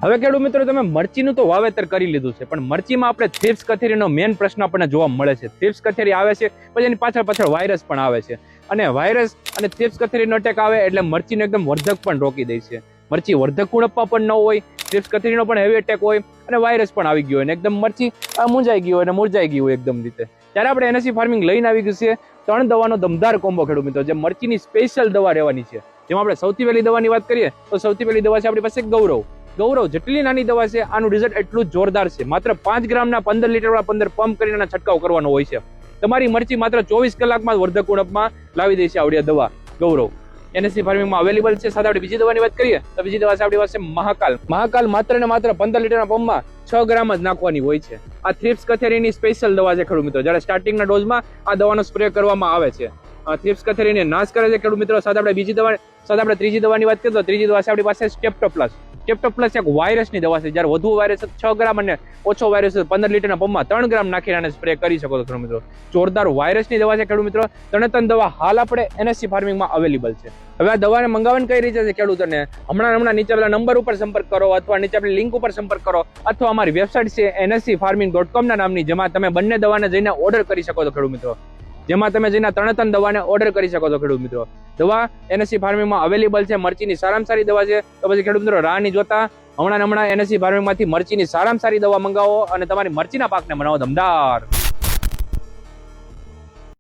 હવે ખેડૂત મિત્રો તમે મરચીનું તો વાવેતર કરી લીધું છે, પણ મરચીમાં આપણે થ્રિપ્સ કથેરીનો મેઇન પ્રશ્ન આપણને જોવા મળે છે. થ્રિપ્સ કથેરી આવે છે, પછી એની પાછળ વાયરસ પણ આવે છે, અને વાયરસ અને થ્રિપ્સ કથેરીનો અટેક આવે એટલે મરચીનો એકદમ વર્ધક પણ રોકી દે છે. મરચી વર્ધક ગુણવત્તા પણ ન હોય, થ્રિપ્સ કથેરીનો પણ હેવી અટેક હોય, અને વાયરસ પણ આવી ગયો હોય, એકદમ મરચી મૂંઝાઈ ગઈ હોય અને મુરઝાઈ ગઈ હોય એકદમ રીતે. ત્યારે આપણે એનએસસી ફાર્મિંગ લઈને આવી ગયું છે 3 દવાનો દમદાર કોમ્બો ખેડૂત મિત્રો, જે મરચીની સ્પેશિયલ દવા રહેવાની છે. જેમાં આપણે સૌથી પહેલી દવાની વાત કરીએ તો સૌથી પહેલી દવા છે આપણી પાસે ગૌરવ. જેટલી નાની દવા છે આનું રિઝલ્ટ એટલું જ જોરદાર છે. માત્ર 5 ગ્રામના 15 લીટર 15 પંપ કરીને છંટકાવ કરવાનો હોય છે. તમારી મરચી માત્ર 24 કલાકમાં વર્ધક ગુણવત્તામાં લાવી દે છે આવડી દવા ગૌરવ. એનએસસી ફાર્મિંગમાં અવેલેબલ છે. સાથે આપણે બીજી દવાની વાત કરીએ તો બીજી દવા છે આપણી પાસે મહાકાલ માત્ર ને માત્ર 15 લીટરના પંપમાં 6 ગ્રામ જ નાખવાની હોય છે. આ થ્રિપ્સ કથેરીની સ્પેશિયલ દવા છે ખેડૂત મિત્રો. જ્યારે સ્ટાર્ટિંગના ડોઝમાં આ દવાનો સ્પ્રે કરવામાં આવે છે. થ્રિપ્સ કથેરીને નાશ કરે છે ખેડૂત મિત્રો. સાથે આપણે ત્રીજી દવાની વાત કરીએ તો ત્રીજી દવા છે આપણી પાસે સ્ટેપ્ટોપ્લસ એક વાયરસની દવા છે. જ્યારે વધુ વાયરસ 6 ગ્રામ અને ઓછો વાયરસ 15 લીટરના પંપમાં 3 ગ્રામ નાખીને સ્પ્રે કરી શકો છો ખેડૂત મિત્રો. જોરદાર વાયરસની દવા છે ખેડૂત મિત્રો. 3 દવા હાલ આપણે એનએસસી ફાર્મિંગમાં અવેલેબલ છે. હવે આ દવાને મંગાવવાની કઈ રીતે છે ખેડૂતોને હમણાં નીચે આપેલા નંબર ઉપર સંપર્ક કરો, અથવા નીચે આપેલી લિંક ઉપર સંપર્ક કરો, અથવા અમારી વેબસાઇટ છે nscfarming.com ના નામની, જેમાં તમે બંને દવાને જઈને ઓર્ડર કરી શકો છો ખેડૂત મિત્રો. જેમાં તમે જઈને 3 દવાને ઓર્ડર કરી શકો છો ખેડૂત મિત્રો. દવા એનએસસી ફાર્મિંગમાં અવેલેબલ છે. મરચીની સારામાં સારી દવા છે. તો પછી ખેડૂત મિત્રો રાહ નહીં જોતા હમણાં એનએસસી ફાર્મિંગમાંથી મરચીની સારામાં સારી દવા મંગાવો અને તમારી મરચીના પાકને બનાવો દમદાર.